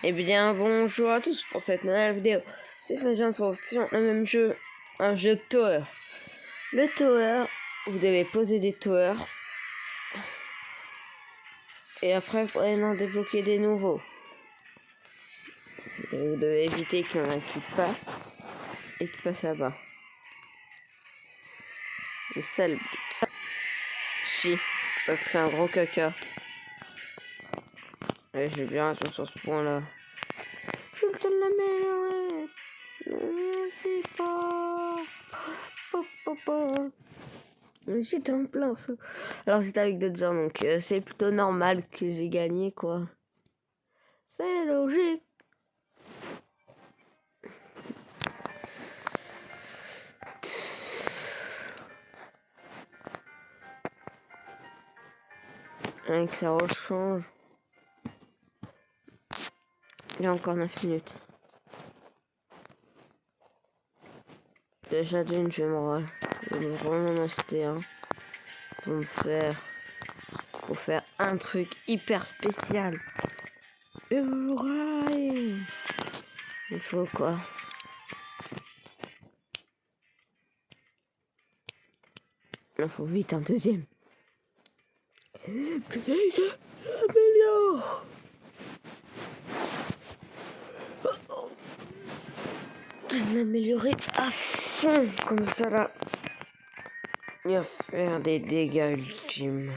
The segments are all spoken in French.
Eh bien, bonjour à tous pour cette nouvelle vidéo. C'est Fagien, on se retrouve sur le même jeu, un jeu de tower. Le tower, vous devez poser des towers. Et après, vous pouvez en débloquer des nouveaux. Et vous devez éviter qu'il y en ait qui passent et qui passent là-bas. Le seul but. Si, parce que c'est un gros caca. Et j'ai bien raison sur ce point-là. Je le donne la merde. Non, c'est pas. J'étais en plein saut. Alors j'étais avec d'autres gens, donc c'est plutôt normal que j'ai gagné, quoi. C'est logique. Rien que ça rechange. Il y a encore 9 minutes. Déjà d'une, je vais vraiment en acheter un. Pour faire un truc hyper spécial. Ouais. Il faut quoi? Il faut vite un deuxième. Putain, améliore. Je vais l'améliorer à fond, comme ça là. Il va faire des dégâts ultimes.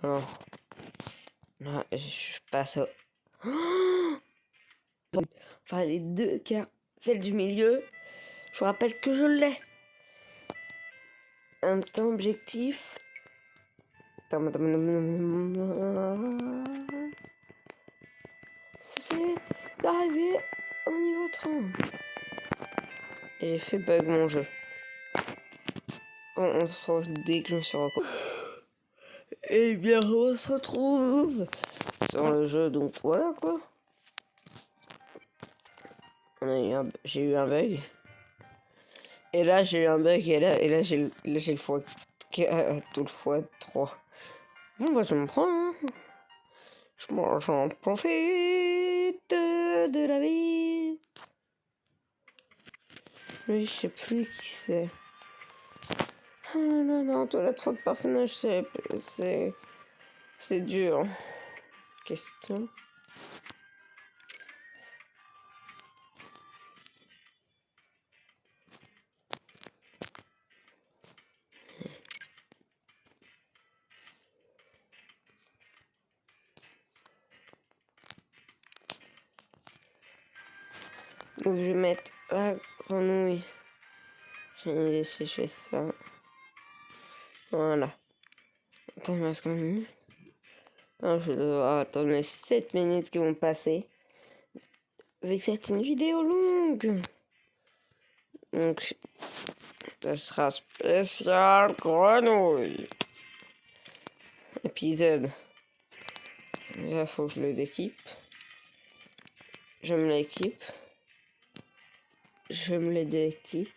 Alors, là, je passe au... Enfin, les deux cartes, celle du milieu, je vous rappelle que je l'ai. Un temps objectif. C'est d'arriver au niveau 30. Et j'ai fait bug mon jeu. Bon, on se retrouve dès que je me suis reconnue. Eh bien, on se retrouve sur le jeu, donc voilà quoi. J'ai eu un bug. Et là, j'ai eu un bug, et là j'ai le fois... tout le fois 3. Bon, bah, je me prends, hein. J'en profite de la vie. Oui, je sais plus qui c'est. Oh non, non, toi, là, trop de personnages, c'est dur. Question. Donc, je vais mettre la grenouille. J'ai une idée si je fais ça. Voilà. Attends, il me reste combien de minutes? Non, je vais devoir attendre les 7 minutes qui vont passer. Vu que c'est une vidéo longue. Donc, ça sera spécial grenouille. Épisode. Déjà, faut que je le déquipe. Je me l'équipe. Je me les déquipe.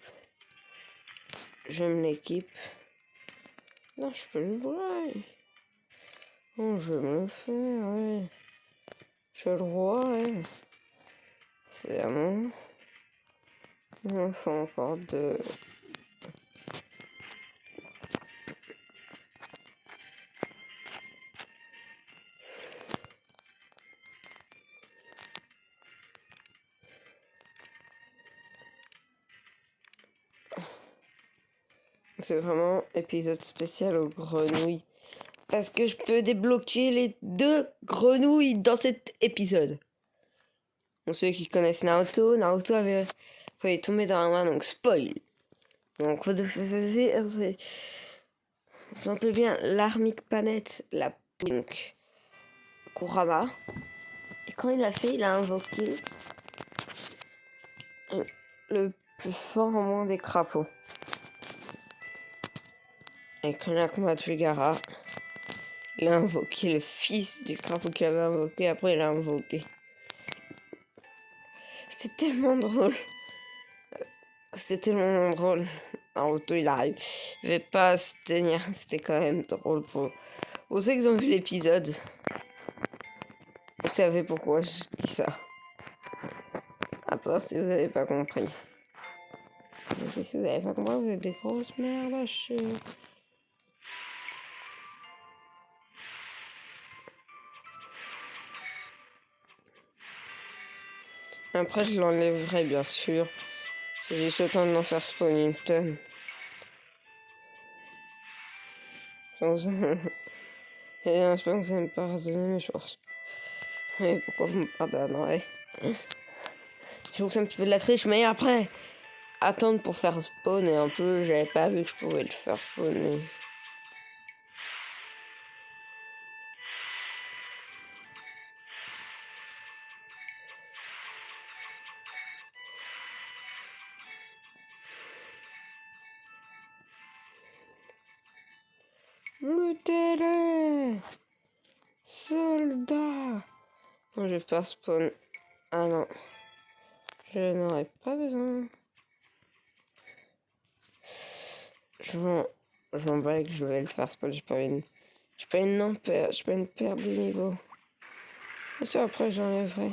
Je me l'équipe. Non, je peux le voir. Oh, je vais me le faire, ouais. Je le vois, ouais. C'est à moi. Il en faut encore deux. C'est vraiment épisode spécial aux grenouilles. Parce que je peux débloquer les 2 grenouilles dans cet épisode. Pour ceux qui connaissent Naruto, Naruto avait... Quand il est tombé dans la main, donc spoil. Donc vous devez... J'en peux bien l'Armic Panette, la donc Kurama. Et quand il l'a fait, il a invoqué le plus fort au monde des crapauds. Et quand il a combattu Gaara, il a invoqué le fils du crapaud qu'il avait invoqué, après il a invoqué. C'était tellement drôle. C'était tellement drôle. Naruto il arrive. Il va pas se tenir. C'était quand même drôle pour ceux qui ont vu l'épisode. Vous savez pourquoi je dis ça. À part si vous avez pas compris. Mais si vous avez pas compris, vous êtes des grosses merdes lâchées. Après, je l'enlèverai bien sûr. Si j'ai juste le temps d'en faire spawn une tonne. J'espère que vous allez me pardonner, mais je pense. Et pourquoi vous me pardonnerez? J'avoue que c'est un petit peu de la triche, mais après, attendre pour faire spawn, et en plus, j'avais pas vu que je pouvais le faire spawner. Luttez-les! Soldats! Non, je vais faire spawn. Ah non. Je n'aurais pas besoin. Je m'en bats que je vais le faire spawn. J'ai pas une j'ai pas une perte de niveau. Bien sûr, après j'enlèverai.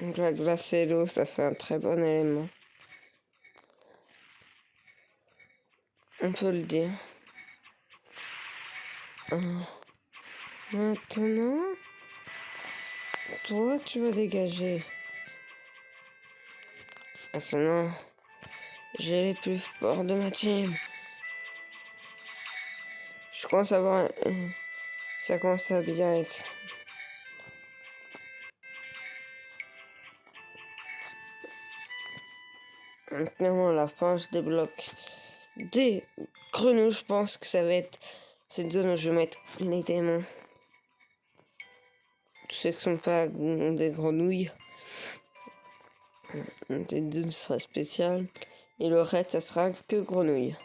Donc la glace et l'eau, ça fait un très bon élément. On peut le dire. Maintenant, toi, tu vas dégager. Ah, sinon, j'ai les plus forts de ma team. Je commence à voir. Ça commence à bien être. Maintenant, à la fin, je débloque des grenouilles. Je pense que ça va être cette zone où je vais mettre les démons. Tous ceux qui sont pas des grenouilles. Des deux sera spécial. Et le reste, ça sera que grenouilles.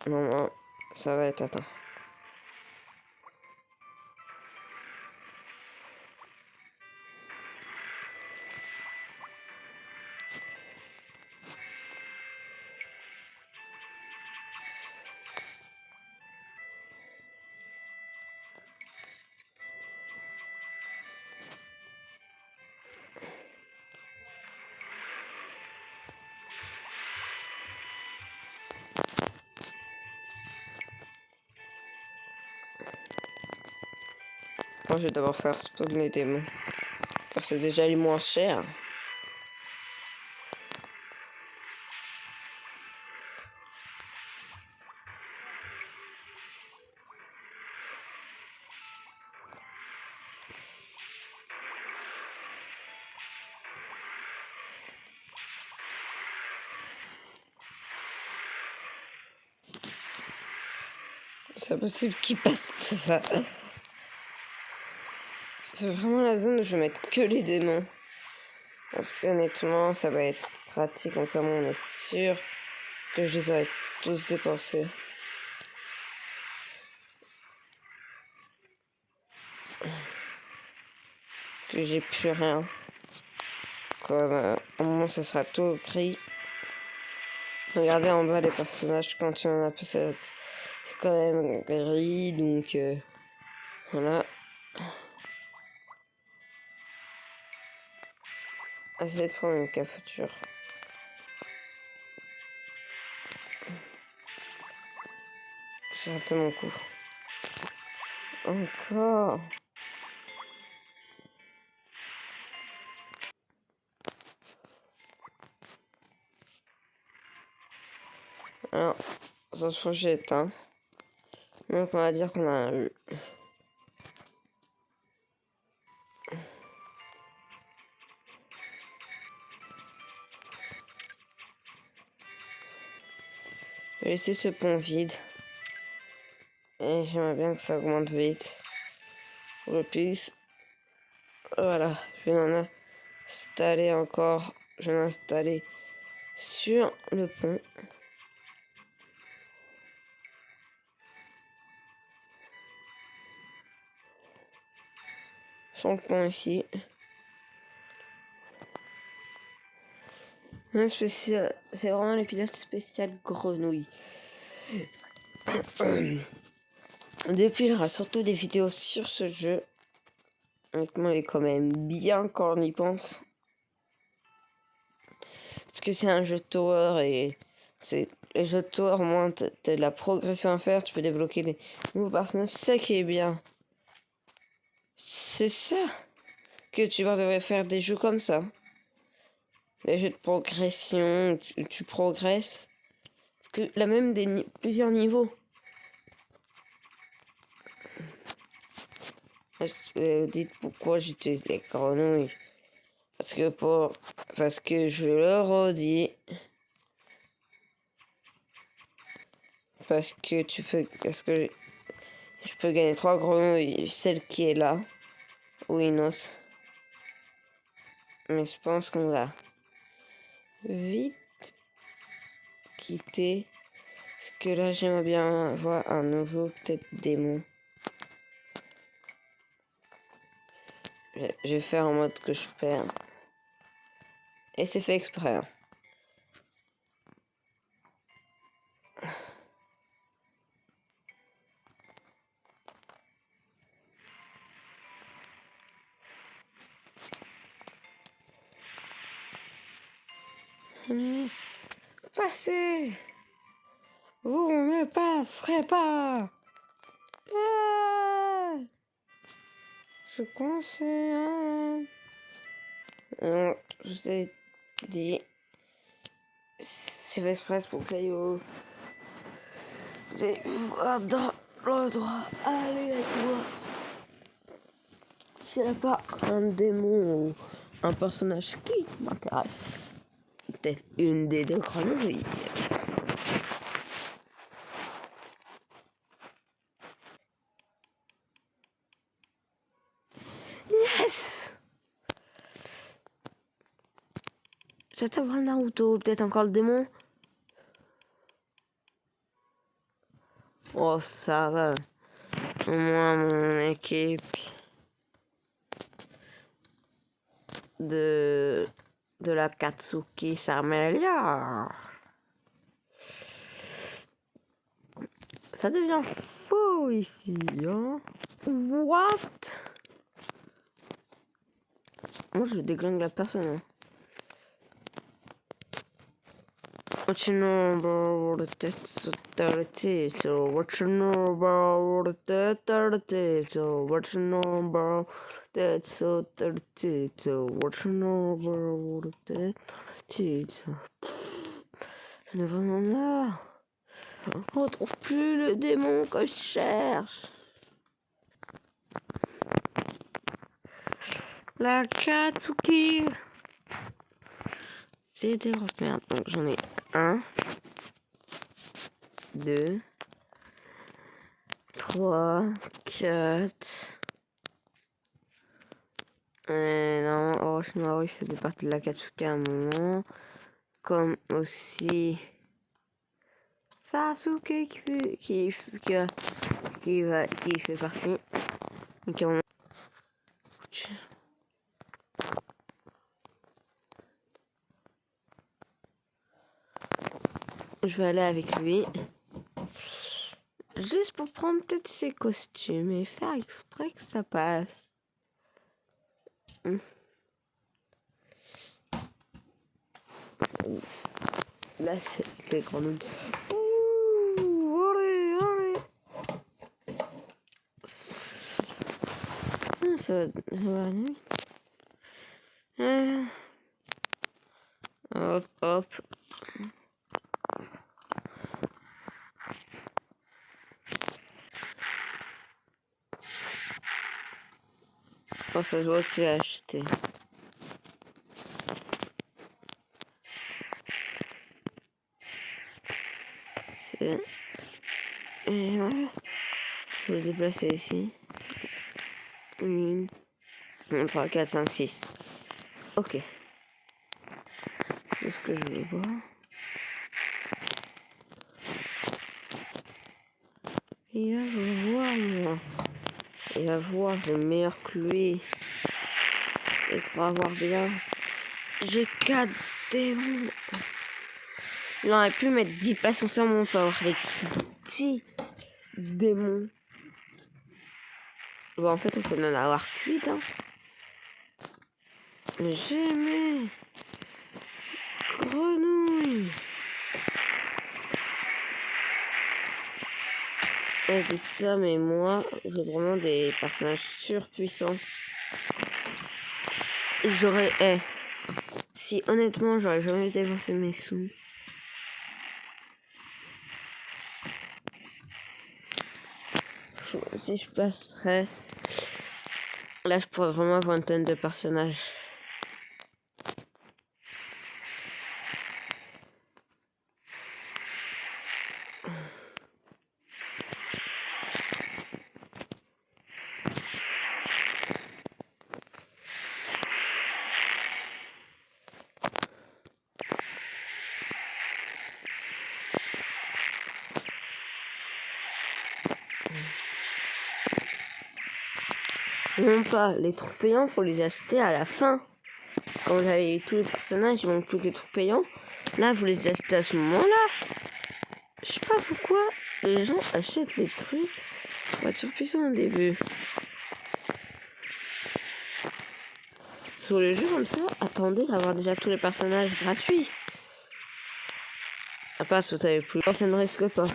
Non, ça va être atteint. Moi, je vais d'abord faire spawn les démons. Car c'est déjà les moins chers. C'est impossible qu'ils passent tout ça. C'est vraiment la zone où je vais mettre que les démons. Parce qu'honnêtement, ça va être pratique. Comme ça, on est sûr que je les aurai tous dépensés. Que j'ai plus rien. Comme au moment ça sera tout gris. Regardez en bas les personnages quand tu en as peu, c'est quand même gris. Donc voilà. Essayez de prendre une capture. J'ai raté mon coup. Encore. Alors, ça se trouve j'ai éteint. Donc on va dire qu'on a eu. Je vais laisser ce pont vide. Et j'aimerais bien que ça augmente vite. Pour le plus. Voilà, je vais en installer encore. Je vais l'installer sur le pont. Son coin ici. Un spécial, c'est vraiment l'épisode spécial grenouille. Depuis, il y aura surtout des vidéos sur ce jeu. Honnêtement, il est quand même bien quand on y pense. Parce que c'est un jeu de tower et c'est les jeux de tower, au moins t'as de la progression à faire, tu peux débloquer des nouveaux personnages, c'est ça qui est bien. C'est ça que tu devrais faire des jeux comme ça. Des jeux de progression, tu progresses. Parce que là même plusieurs niveaux. Dites pourquoi j'utilise les grenouilles. Parce que je le redis. Parce que je peux gagner 3 grenouilles, celle qui est là. Ou une autre. Mais je pense qu'on va vite quitter. Parce que là j'aimerais bien voir un nouveau peut-être démon. Je vais faire en mode que je perds. Et c'est fait exprès. Hein. Passez! Vous ne passerez pas! Ah, je coincé. Je t'ai dit. C'est fait exprès pour Caillou. J'ai dans le droit. Allez avec moi. S'il n'y a pas un démon ou un personnage qui m'intéresse, peut-être une des deux grenouilles. Yes! J'attends voir le Naruto, peut-être encore le démon. Oh, ça va. Au moins, mon équipe de la Katsuki s'améliore. Ça devient faux ici, hein? What? Moi, je déglingue la personne. Hein. What you know about the test? So what you know about the test? So what you know about that? So so what you know about the test? J'en ai vraiment marre. On retrouve plus le démon que je cherche. La Katsuki. C'est des grosses merdes. Donc j'en ai 1, 2, 3, 4. Non, Orochimaru il faisait partie de la Katsuki à un moment. Comme aussi Sasuke qui fait partie. Donc, je vais aller avec lui. Juste pour prendre peut-être ses costumes et faire exprès que ça passe. Là, c'est les grenouilles. Allez. Ça va aller. Hop. Oh, ça se voit que j'ai acheté. Je vais le déplacer ici. 1, 2, 3, 4, 5, 6. Ok. C'est ce que je voulais voir. Et là, je veux voir moi. et avoir le meilleur que lui. Et pour avoir bien, j'ai 4 démons. Il aurait pu mettre 10 places ensemble pour avoir les 10 démons. Bon, en fait, on peut en avoir 8, hein. Mais jamais. Grenouille. Et c'est ça, mais moi, j'ai vraiment des personnages surpuissants. J'aurais... si honnêtement, j'aurais jamais dépensé mes sous. Si je passerais... Là, je pourrais vraiment avoir une tonne de personnages. Non pas, les trucs payants, faut les acheter à la fin. Quand vous avez tous les personnages, il manque plus que les trucs payants. Là, vous les achetez à ce moment-là. Je sais pas pourquoi les gens achètent les trucs pour être surpuissants au début. Sur les jeux comme ça, attendez d'avoir déjà tous les personnages gratuits. À part si vous savez plus, ça ne risque pas.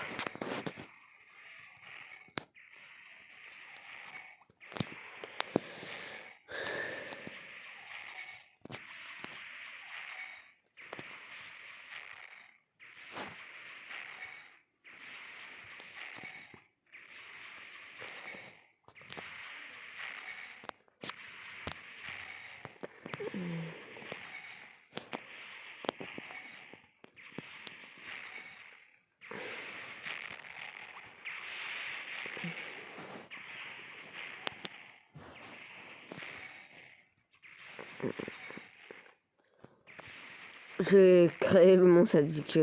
J'ai créé le monstre sadique.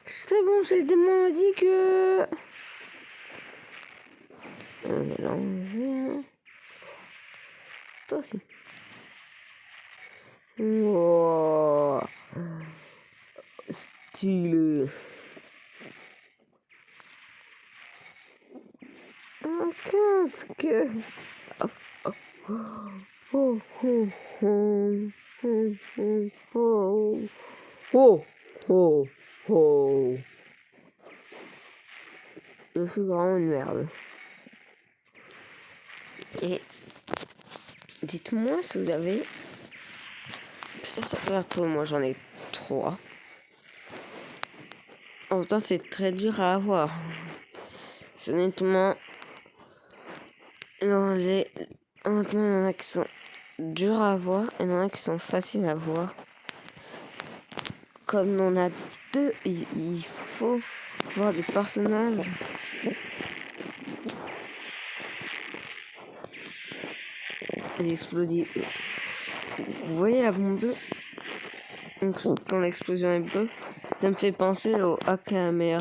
C'est bon, j'ai le démon dit que... On va l'enlever. Toi aussi. Wow. Stylé. Un casque. Oh, oh, oh, oh, oh, oh, oh, oh, oh, oh. Je suis vraiment une merde. Et dites-moi si vous avez... Putain, ça peut être toi, moi j'en ai 3. En même temps, c'est très dur à avoir. Honnêtement, honnêtement, il y en a qui sont durs à avoir et il y en a qui sont faciles à avoir. Comme on a 2, il faut voir des personnages. Elle explose. Vous voyez la bombe bleue? Donc, quand l'explosion est bleue, ça me fait penser au Akamer.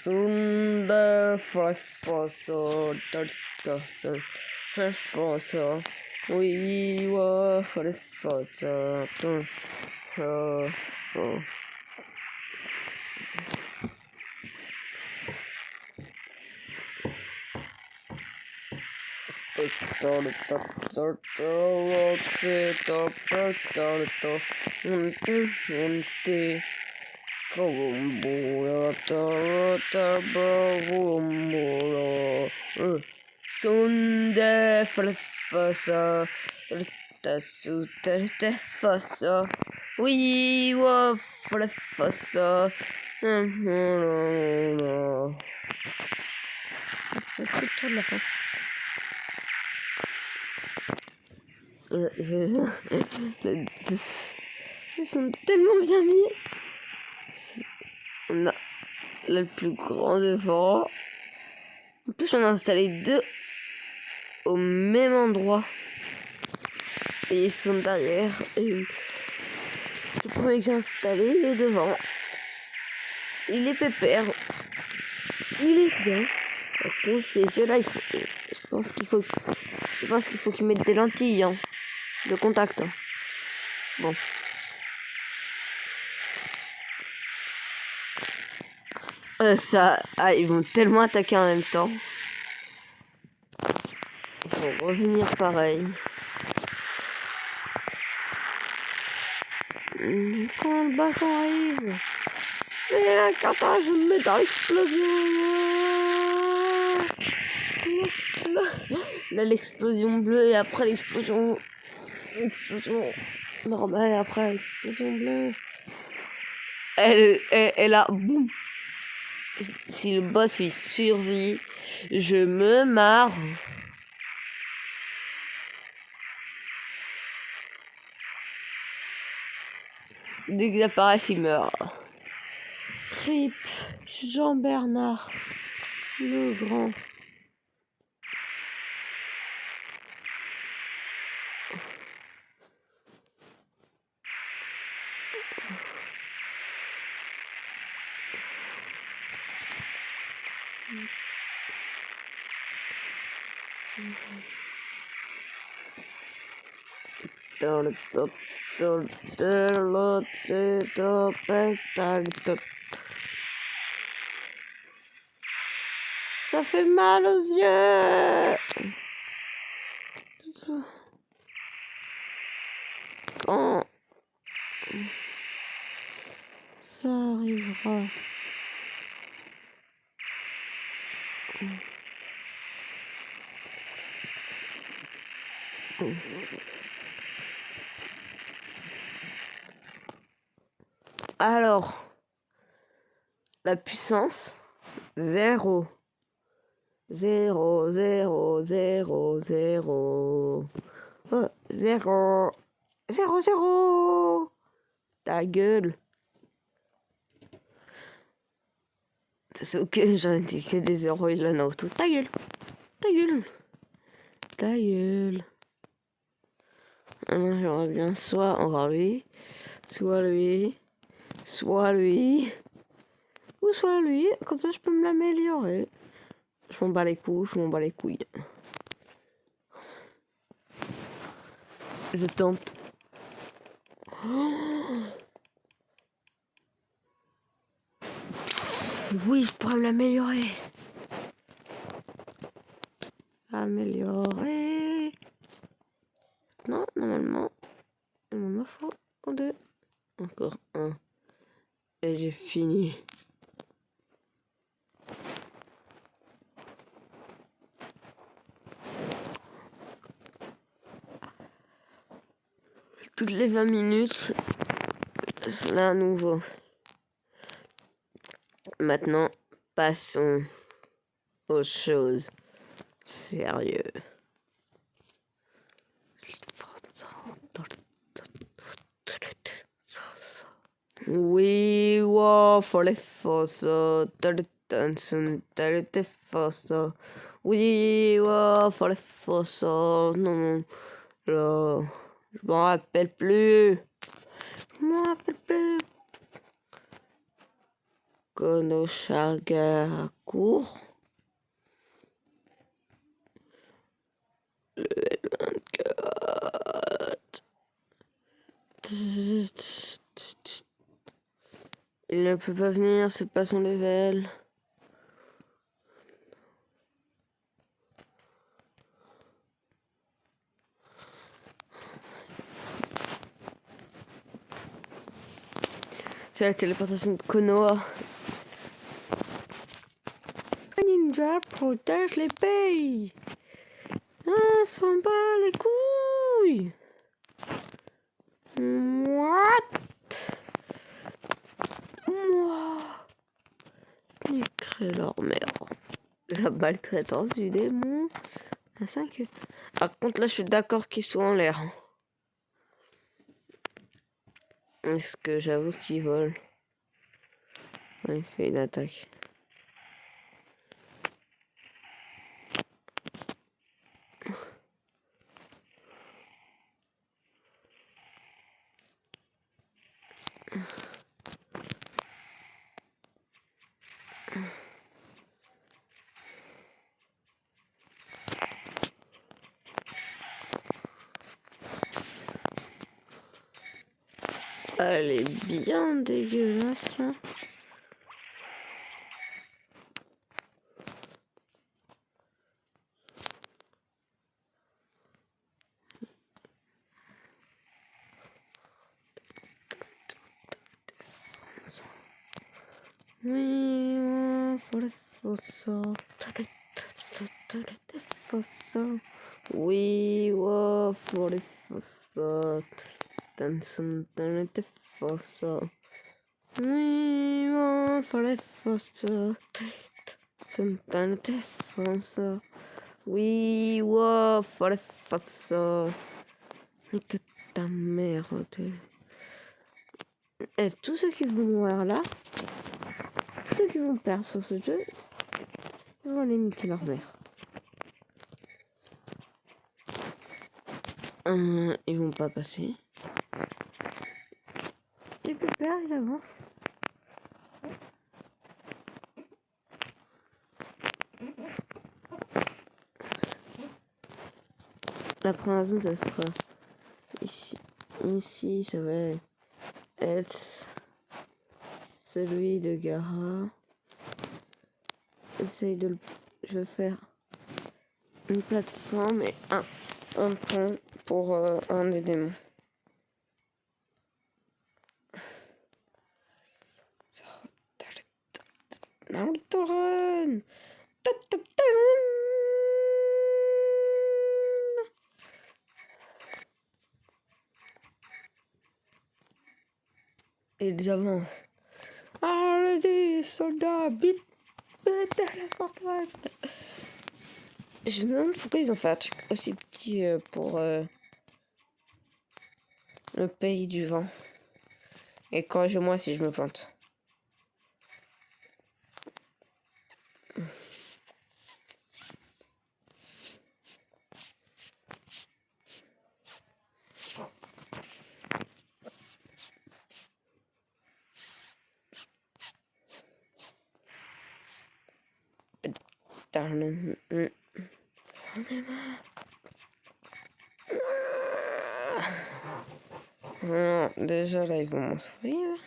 Sundar Professor Professor we were Professor monter. Carambolo, tarota, barombolo. Sunde fleffasa, tassu tefasa. Oui, wa fleffasa. C'est tout de la fin. Ils sont tellement bien mis. On a le plus grand devant. En plus, on a installé deux au même endroit. Et ils sont derrière. Et le premier que j'ai installé, il est devant. Il est pépère. Il est bien. Par contre, c'est ceux-là, il faut. Je pense qu'il faut qu'ils mettent des lentilles hein, de contact. Hein. Bon. Ils vont tellement attaquer en même temps. Ils vont revenir pareil. Quand le bassin arrive, c'est la cata, je me mets dans l'explosion. Là, l'explosion bleue et après l'explosion normale et après l'explosion bleue. Elle a boum. Si le boss il survit, je me marre. Dès qu'il apparaît, il meurt. Rip, Jean-Bernard, le grand. Ça fait mal aux yeux. Quand ça arrivera. Alors, la puissance, 0. 0, 0, 0, 0. Oh, 0. 0, 0. Ta gueule. C'est ok, j'en ai dit que des 0 et là, non, tout. Ta gueule. Ta gueule. Ta gueule. Maintenant, j'aimerais bien soit encore lui, soit lui, soit lui, ou soit lui. Comme ça, je peux me l'améliorer. Je m'en bats les couilles, je m'en bats les couilles. Je tente. Oh oui, je pourrais me l'améliorer. Améliorer. Non, normalement, il m'en faut 2. Encore 1. Et j'ai fini. Toutes les 20 minutes, c'est là à nouveau. Maintenant, passons aux choses sérieuses. We were for the fossa, fossa. We were for the fossa. Non, là, je m'en rappelle plus. Je m'en rappelle plus. Konoshaga court. Level 24. Il ne peut pas venir, c'est pas son level. C'est la téléportation de Konoha. Un ninja protège les pays. Ah, s'en bat les couilles. What? Moi. Niquerait leur mère. La maltraitance du démon. À 5. Par contre, là, je suis d'accord qu'ils soient en l'air. Est-ce que j'avoue qu'ils volent? Il fait une attaque. Elle est bien dégueulasse là. We were for the fossa. We were for the fossa. Dancing down the fossa. We were for the fossa. Dancing the fossa. We were for the fossa. Que ta mère, et tous ceux qui vont mourir là, tous ceux qui vont perdre sur ce jeu, ils vont aller niquer leur mère. Ils vont pas passer. Et le père, il avance. La première zone, ça sera ici. Ici, ça va être celui de Gaara. Essaye de le... Je vais faire une plateforme et un pont pour un des démons. Naruto Run! Et ils avancent. Arrêtez, soldats, bite la forteresse. Je me demande pourquoi ils ont fait un truc aussi petit pour le pays du vent. Et corrigez-moi si je me plante. Non, déjà là ils vont m'en sourire.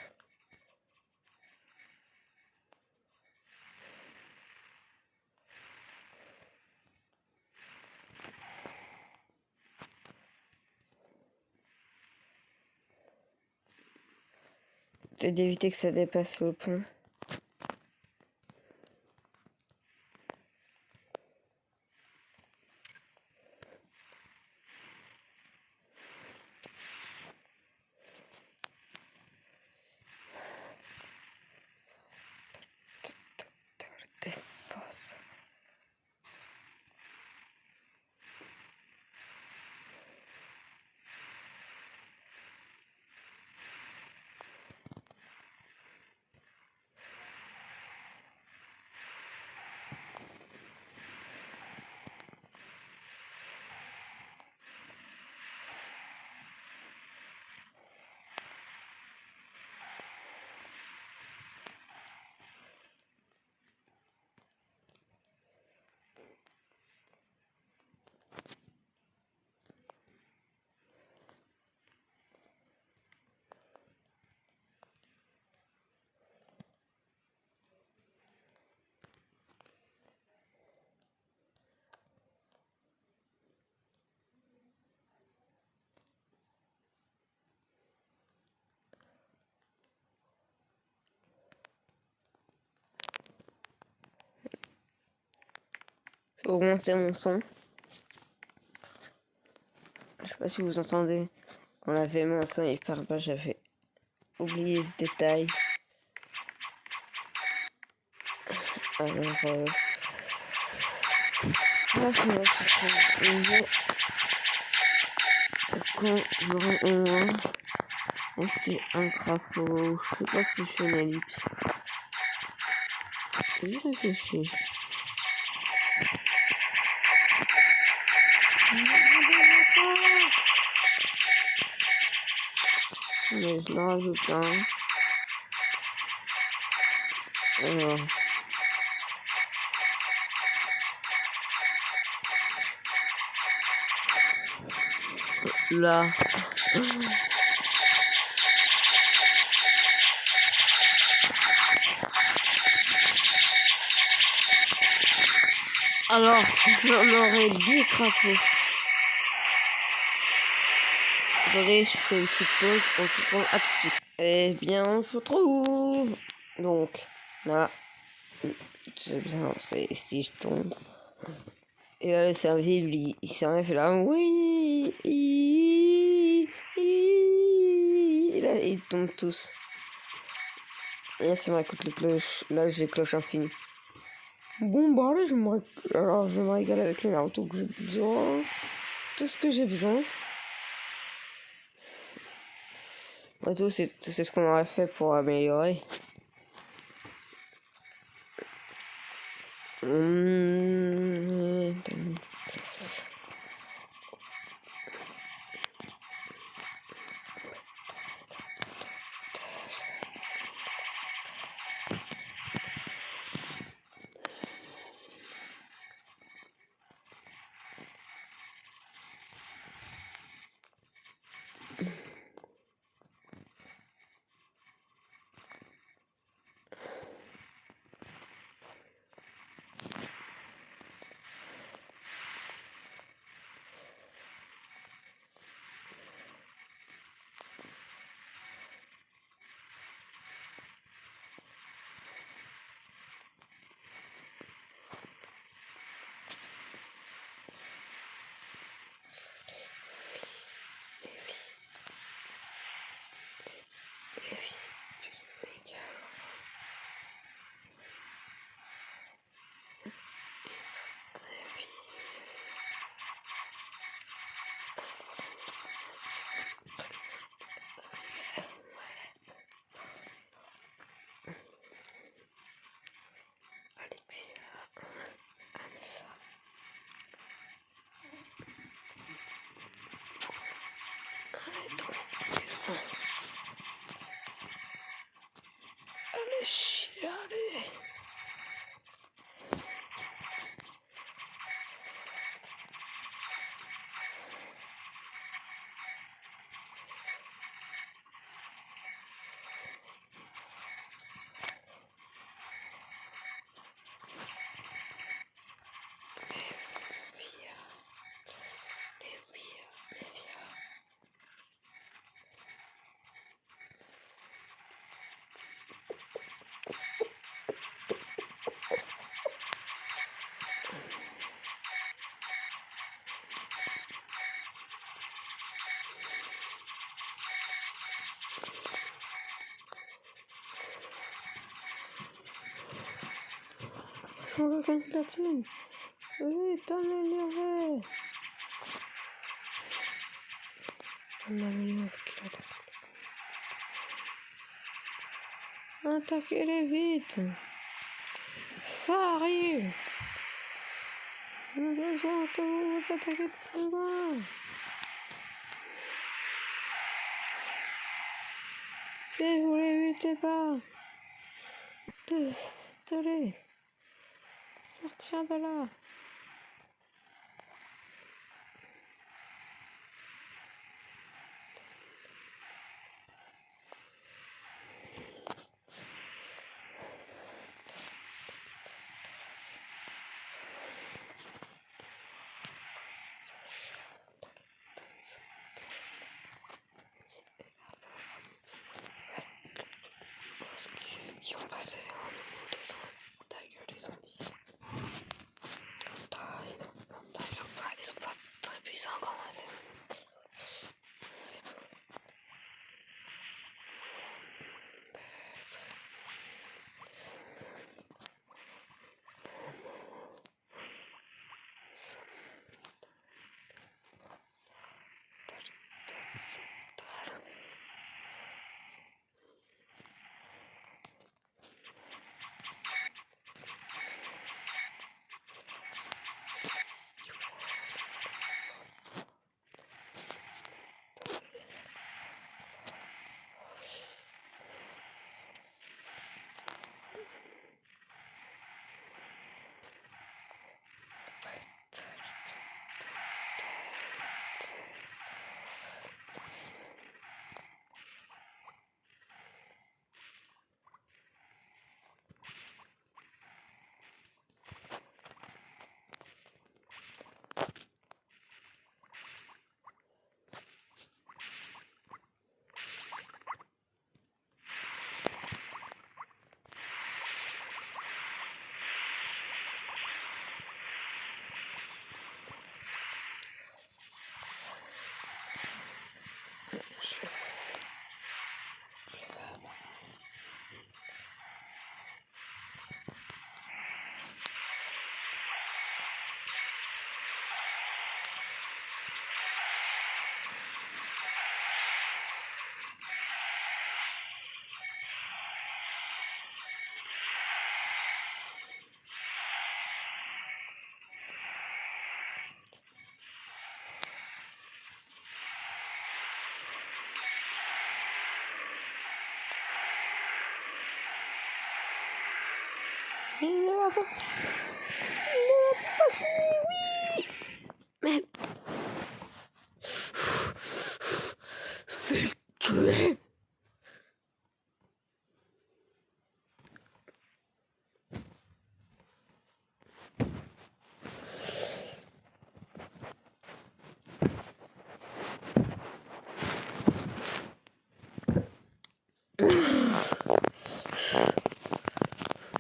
C'est d'éviter que ça dépasse le pont. augmenter mon son. Je sais pas si vous entendez. Quand on avait mon son hyper bas, j'avais oublié ce détail. Alors, là, c'est nouveau. Quand j'aurai au moins acheté un crapaud, je sais pas si je fais une ellipse. J'y réfléchis. Mais je le rajoute un. Alors. Là. Alors, j'en aurai 10 crapauds. Attendez, je fais une petite pause. On se retrouve à tout de suite. Eh bien, on se retrouve. Donc, là, j'ai bien lancé. Si je tombe. Et là, le service, il s'enlève là. Oui. Et là, ils tombent tous. Et là, ça m'écoute les cloches. Là, j'ai cloche infinie. Bon, bah là, je me régale avec le Naruto que j'ai besoin. Tout ce que j'ai besoin. Et tout, c'est ce qu'on aurait fait pour améliorer. Allez, chialer. Je veux gagner la thune. Oui, t'en énervé. T'en énervé qu'il attaque. Attaquez-les vite. Ça arrive. Nous avons besoin que vous vous attaquez plus loin. Si vous l'évitez pas, désolé. Sortir de là. Qui ont passé les rendements 2 ans. Ta gueule, ils ont dit. Ta Il ne l'a pas. Il ne l'a pas passé, oui. Mais... Je vais le tuer.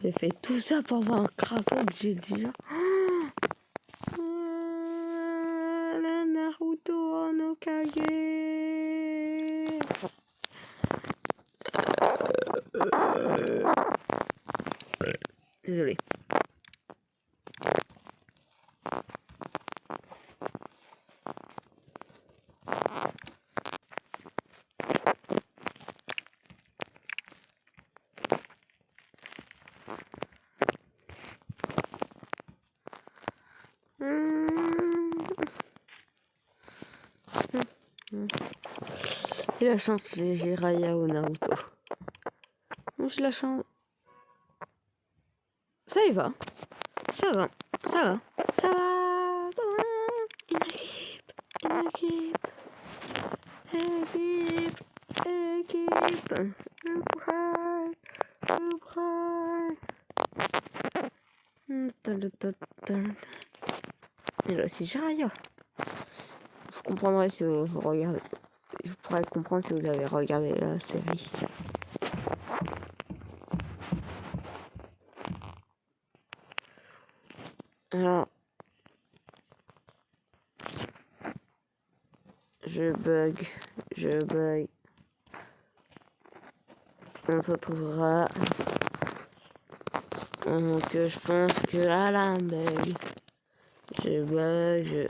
J'ai fait tout ça pour voir un crapaud que j'ai déjà. Le Naruto en Hokage. Désolé. J'ai la chance, j'ai Jiraiya ou Naruto. Bon, j'ai la chance. Ça y va. Ça va. Ça va. Ça va. Ça va. Une équipe. Une équipe. Équipe. Équipe. Le prêt. Le prêt. Et là, c'est Jiraiya. Vous comprendrez si vous regardez. Vous pourrez comprendre si vous avez regardé la série. Alors, je bug. On se retrouvera. Donc, je pense que là, bug. Je bug.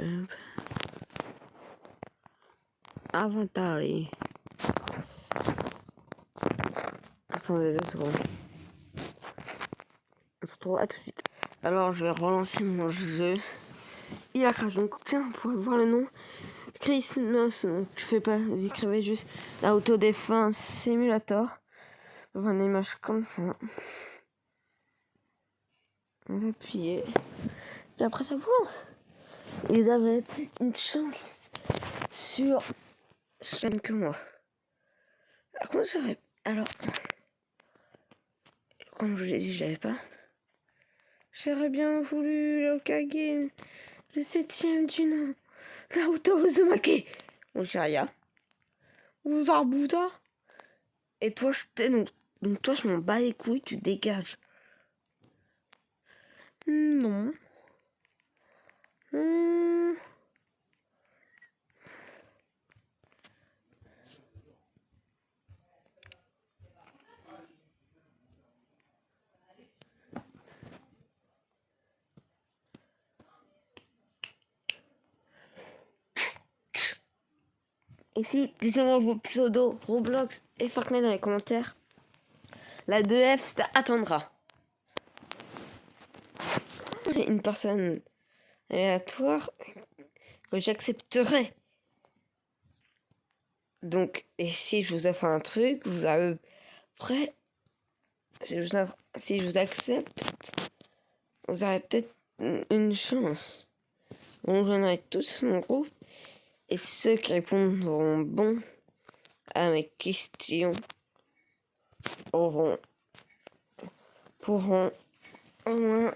Inventaire. Attendez 2 secondes. On se retrouve à tout de suite. Alors, je vais relancer mon jeu. Il a craché. Donc, tiens, vous pourrez voir le nom. Christmas. Donc, tu fais pas. Vous écrivez juste la autodéfense simulator. Vous une image comme ça. Vous appuyez. Et après, ça vous lance. Ils avaient peut-être une chance sur chaîne que moi. Alors, comment j'aurais... Alors, comme je vous l'ai dit, je l'avais pas. J'aurais bien voulu le Hokage, le 7ème du nom, Naruto Uzumaki, mon Jiraiya, ou Zarbuta. Et toi, donc toi, je m'en bats les couilles, tu dégages. Non. Ici, dites-moi vos pseudos, Roblox et Fortnite dans les commentaires. La 2F, ça attendra. Une personne aléatoire que j'accepterai. Donc, et si je vous offre un truc, vous avez prêt. Si je vous accepte, vous aurez peut-être une chance. On rejoindra tous mon groupe et ceux qui répondront bon à mes questions pourront au moins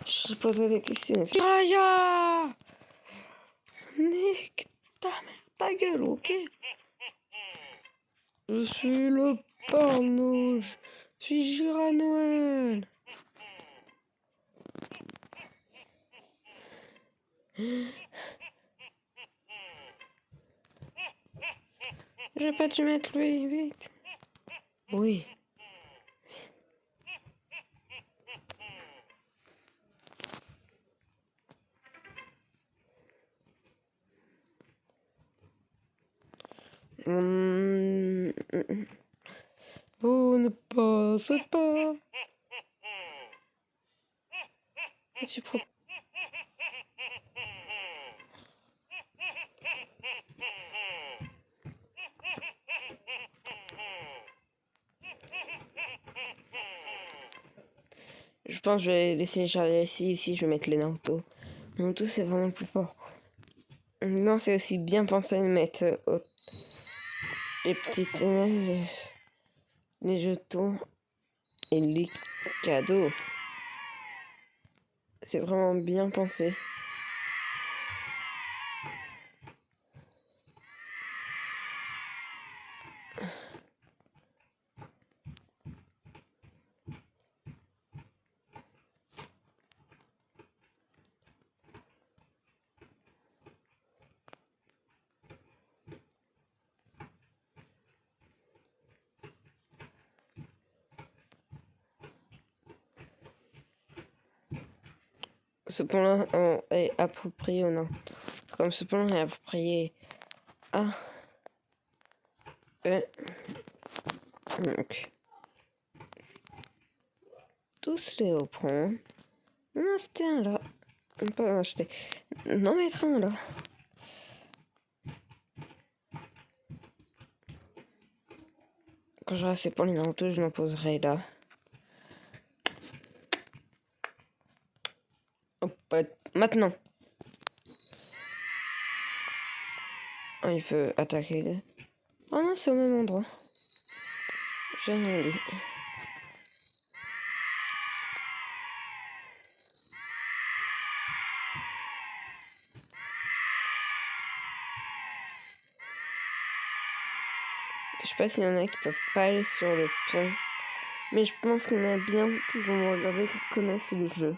je poserai des questions. Raya! Nique ta gueule, ok? Je suis le porno, je suis Gira Noël. Je vais pas te mettre lui, vite. Oui. Vous ne passez pas. Tu prends. Je pense que je vais laisser Charlie ici, je vais mettre les Naruto. Naruto c'est vraiment le plus fort. Non, c'est aussi bien pensé de mettre les petites les jetons et les cadeaux. C'est vraiment bien pensé. Ce point-là est approprié ou non. Comme ce point-là est approprié à donc tous les reprendre. Non, c'était un là. Pas acheter. Non, mettre un là. Quand j'aurai assez pour les Naruto, je m'en poserai là. Hop, maintenant. Oh, il peut attaquer là. Oh non, c'est au même endroit. J'ai rien dit. Je sais pas s'il y en a qui peuvent pas aller sur le pont. Mais je pense qu'il y en a bien qui vont me regarder, qui connaissent le jeu.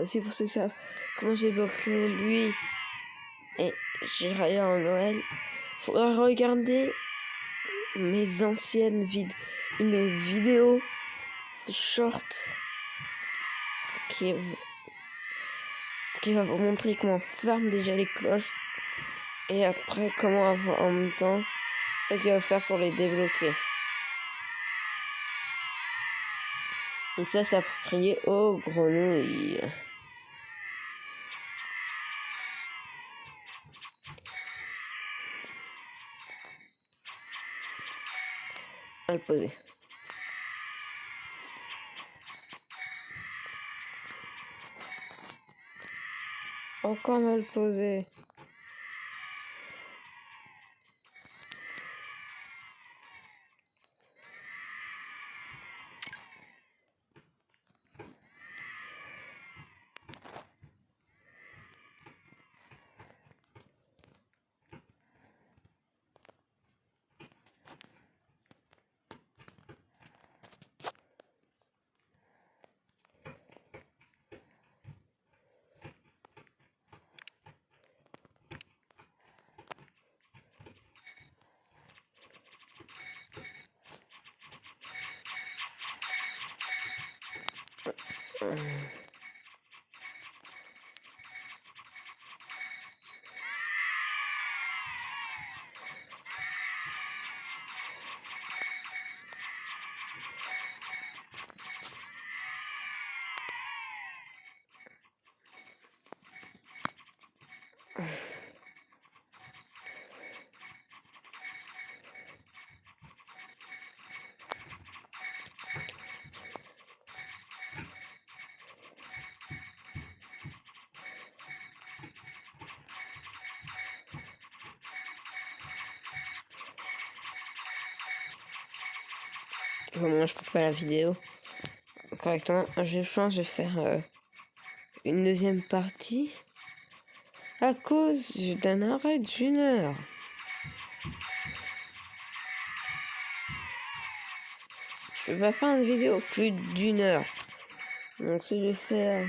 C'est pour ceux qui savent comment j'ai bloqué lui et Jiraya en Noël. Faudra regarder mes anciennes une vidéo short qui va vous montrer comment on ferme déjà les cloches et après comment avoir en même temps ce qu'il va faire pour les débloquer. Et ça, c'est approprié aux grenouilles. À le poser. Encore mal posé. Au moins je peux pas la vidéo correctement. Je pense que je vais faire une deuxième partie à cause d'un arrêt d'une heure. Je vais pas faire une vidéo plus d'une heure. Donc si je fais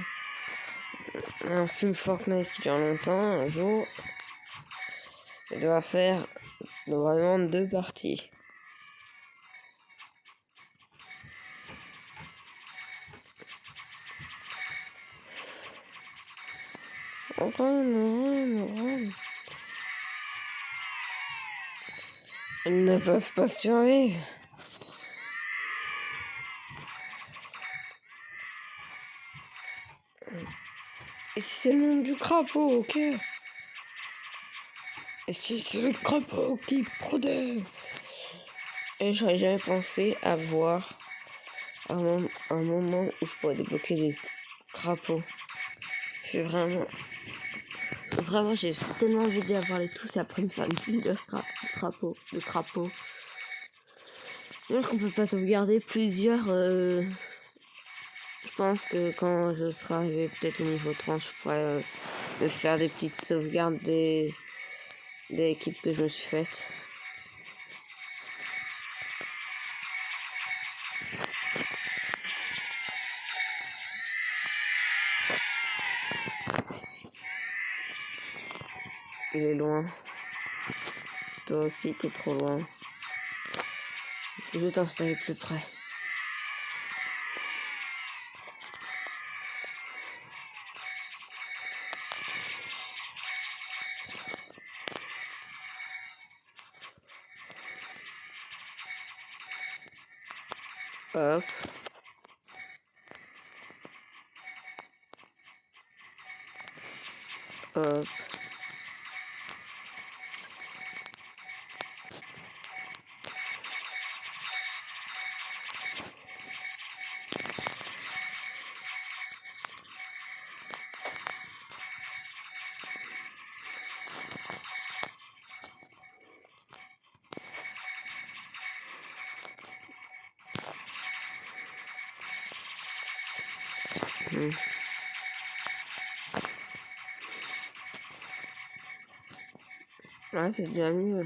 un film Fortnite qui dure longtemps, un jour, je dois faire vraiment 2 parties. Run. Ils ne peuvent pas survivre. Et si c'est le monde du crapaud, ok. Et si c'est le crapaud qui protège. Et j'aurais jamais pensé avoir un moment où je pourrais débloquer des crapauds. Je suis vraiment, j'ai tellement envie d'y avoir les tous et après me faire une team de crapauds. Donc on peut pas sauvegarder plusieurs. Je pense que quand je serai arrivé peut-être au niveau 30, je pourrais me faire des petites sauvegardes des équipes que je me suis faites. Il est loin. Toi aussi, t'es trop loin. Je vais t'installer plus près. Hop. Hop. Ouais, c'est déjà mieux.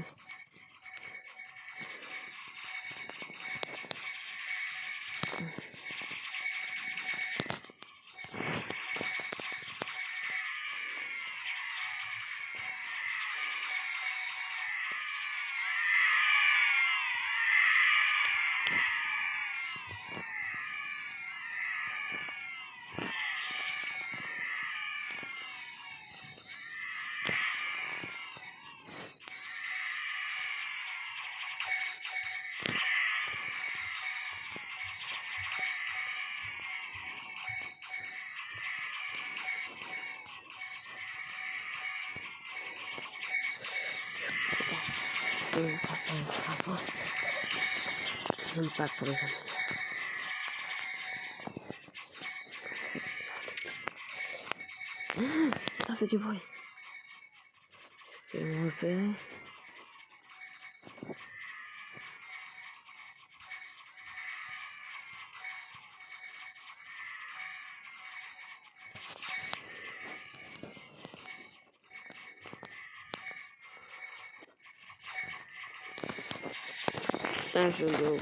J'aime pas pour les amis. Ça fait du bruit. C'est que mon repère. C'est un jeu d'eau.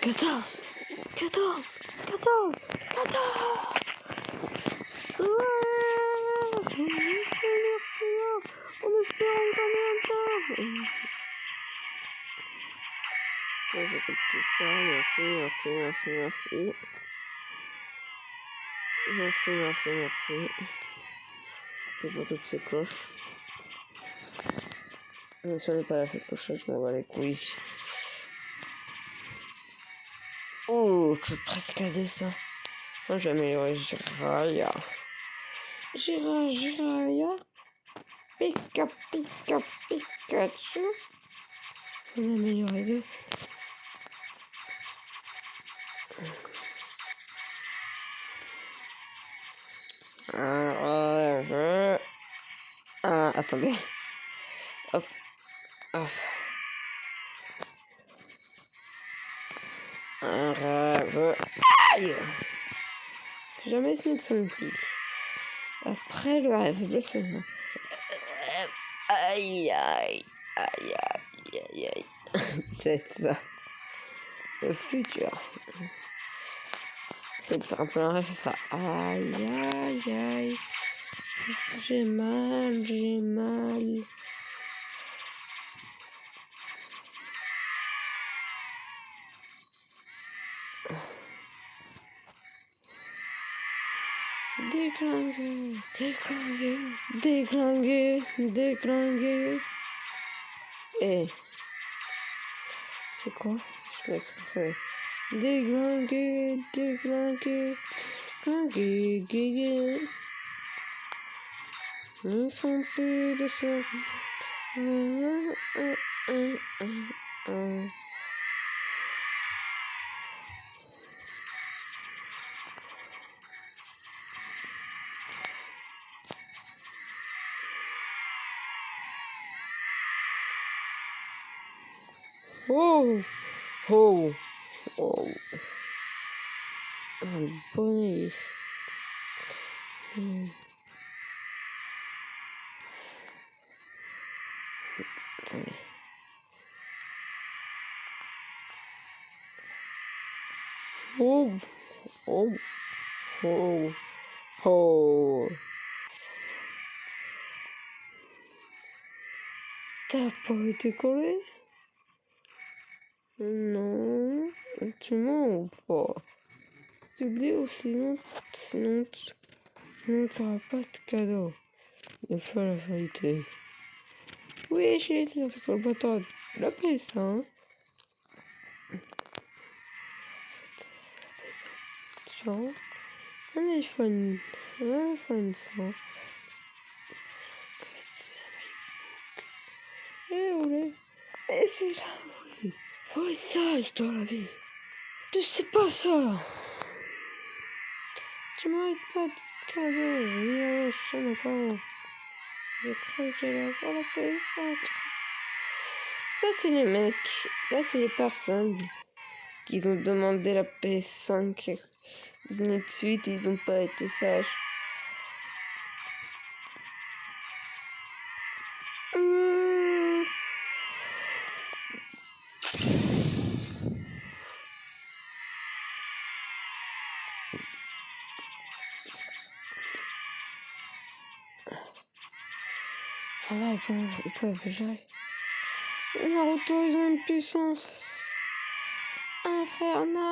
14. Ouais. Merci. On espère gagner encore. J'écoute tout ça. Merci. C'est pour toutes ces cloches. Si on n'est pas la fête clochette, je m'en bats les couilles. Oh, je peux presque aider ça. Moi, je vais améliorer Jiraya. Jiraya. Pikachu. On a amélioré 2. Attendez. Hop. Un rêve. Aïe! Faut jamais se mettre sur une fille. Après le rêve, le sommeil. Aïe, aïe, aïe, aïe, aïe, aïe. C'est ça. Le futur. C'est un peu un rêve, ce sera aïe, aïe, aïe. J'ai mal, j'ai mal. Déglinguer, déglinguer, déglinguer, déglinguer. Eh, c'est quoi? Je peux extraire ça. Déglinguer, déglinguer, déglinguer, guéguer. Ils sont plus de ça. Oh, oh, oh. Un bonnet. Attendez. Oh, oh, oh, oh. T'as pas été collé? Non. Tu mens ou pas? Tu oublies ou sinon t'auras pas de cadeau. Il faut la vérité. Oui, j'ai été dans le bâtard de la PS5. Genre, un iPhone 100. Et oui. Et c'est là, oui. Faut être sage dans la vie. Tu sais pas ça. Tu mérites pas de cadeau. Viens, je n'ai pas. Je crois que j'allais avoir la PS5. Ça, c'est les mecs. Ça, c'est les personnes qui ont demandé la PS5. Ils venaient de suite, ils n'ont pas été sages. Ah ouais, ils peuvent gérer. Naruto, ils ont une puissance infernale.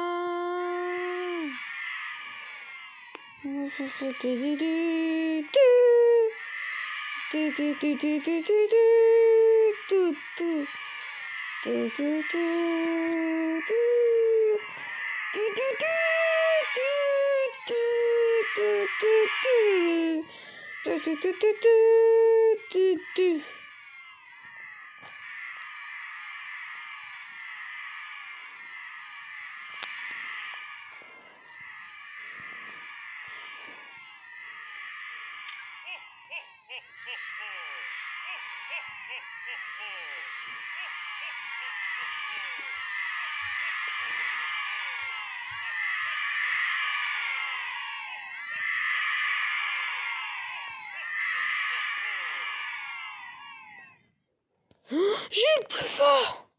J'ai le plus fort.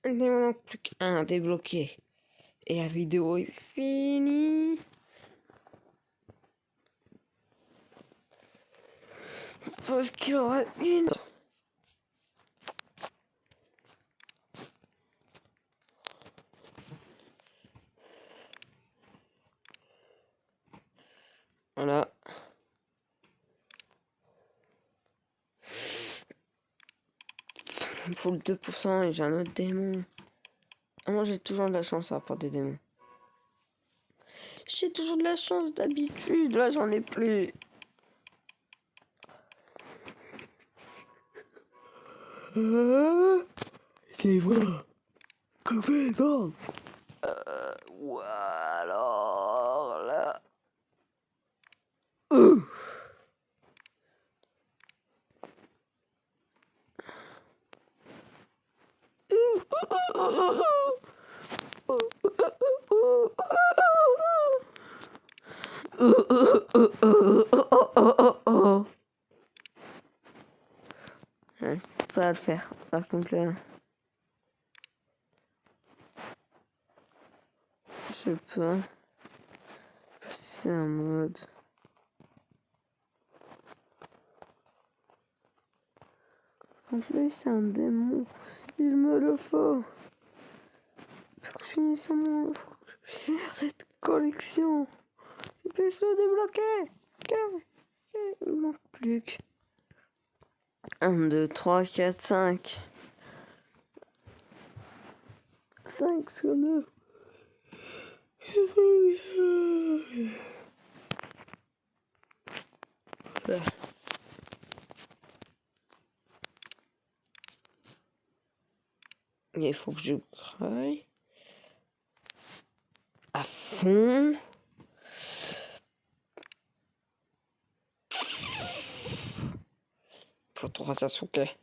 Il n'y en a plus qu'un débloqué. Et la vidéo est finie. Parce qu'il aura une. Voilà. Il me faut le 2% et j'ai un autre démon. Ah, moi j'ai toujours de la chance à avoir des démons. J'ai toujours de la chance d'habitude. Là j'en ai plus. C'est moi. Que fait-on? Ou alors là. Ouais, pas à le faire. Par contre là, je sais pas. C'est un mode. Donc lui c'est un démon. Il me le faut. Faut que je finisse mon. Faut que je finisse cette collection. Je puisse le débloquer. Il manque plus que 1, 2, 3, 4, 5. 5 sur 9. Il faut que je travaille à fond. Pour 3 Sasuke.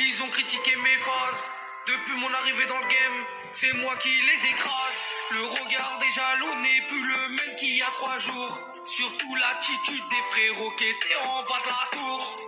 Ils ont critiqué mes phases. Depuis mon arrivée dans le game, c'est moi qui les écrase. Le regard des jaloux n'est plus le même qu'il y a 3 jours. Surtout l'attitude des frérots qui étaient en bas de la tour.